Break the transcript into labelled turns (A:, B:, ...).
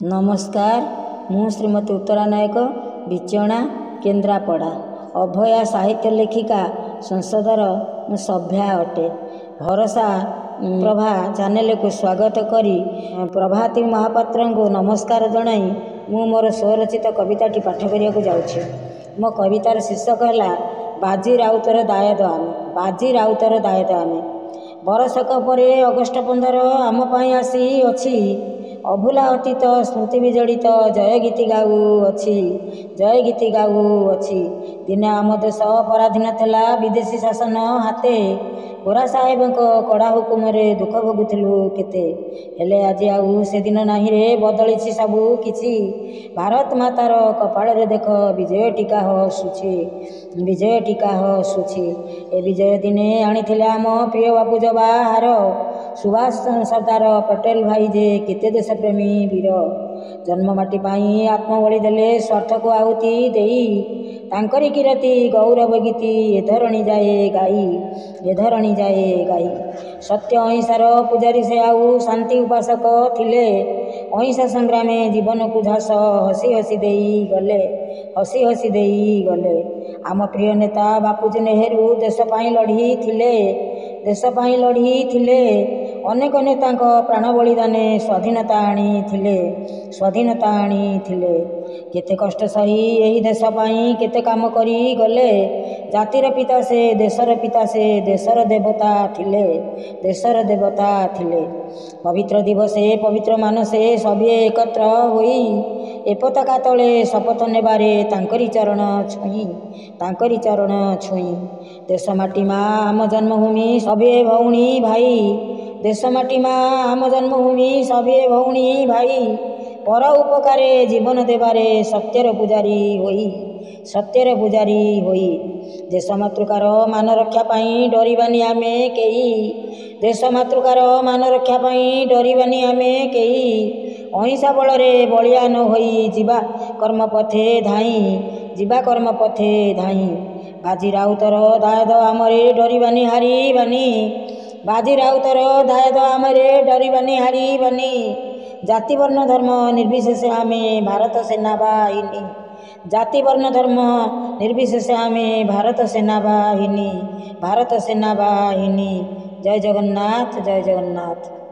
A: नमस्कार मु श्रीमती उत्तरा नायक बिचणा केन्द्रापड़ा अभया साहित्य लेखिका संसदर सभ्या अटे। भरोसा प्रभा चैनल को स्वागत करी प्रभाती महापात्र को नमस्कार जनाई मु मोर स्वरचित कविताटी पाठ करने जाऊँगी। मो कवितार शीर्षक है बाजी राउतर दायद आमे। बाजी राउतर दायद आमे बरसक परे अगस्ट 15 आम आसी अछि अभूला अतीत स्मृति विजड़ित जय गीति गाऊ अछि जय गीति गाऊ अछि। दिने आम देश पराधीन थिला विदेशी शासन हाथे गोरा साहेब कड़ा हुकुम दुख भोगुलु केते हेले आज आउ से दिन नाही रे बदली सबू किछि। भारत मातार कपाल रे देख विजय टीका हसुछि विजय टीका हसुछि। ए विजय दिने आनी आम प्रिय बापू जवाहर सुभाष सरदार पटेल भाई जे केते देश प्रेमी वीर जन्ममाटी पाई आत्मबଳି देले स्वार्थ को आहुति देई तांकरी कीरति गौरव गीति ए धरणी जाए गाई ए धरणी जाए गाई। सत्य अहिंसार पूजारी से आउ शांति उपासक थिले अहिंसा संग्रामे जीवन को झास हसी हसी देई गले हसी हसी देई गले। आम प्रिय नेता बापूजी नेहरू देश पाई लड़ी थिले देश पाई लड़ी थिले अनेक नेता प्राण बलिदान स्वाधीनता आनी थिले स्वाधीनता आनी थिले। केते कष्ट सही यही देश पाई केते काम करी गले जातिर पिता से देशर पिता से देशर देवता थिले देशर देवता थिले। पवित्र दिवसे पवित्र मानसे सभे एकत्र होई ए पताका तले शपथ नेबारे तांकरी चरण छुई तांकरी चरण छुई। देश माटी माँ आम जन्मभूमि सभे भौणी भाई देश माटी माँ आम जन्मभूमि सभे भौणी भाई पर उपकारे जीवन देवारे सत्यर पुजारी होई सत्यर पुजारी होई। देश मातृकार मान रक्षा पाई डरिबानी आमे केही देश मातृकार मान रक्षा पाई डरिबानी आमे केही अहिंसा बलरे बलियान होई जीवा कर्म पथे धाई जीवा कर्म पथे धाई। बाजी राउतर दायद आमरे डरिबानी हारिबानी बाजी राउतर दायद आमरे डरिबानी हारिबानी। जाति वर्ण धर्म निर्विशेष आमे भारत सेना बाहिनी जाति वर्ण धर्म निर्विशेष आमे भारत सेना बाहिनी भारत सेना बाहिनी। जय जगन्नाथ जय जगन्नाथ।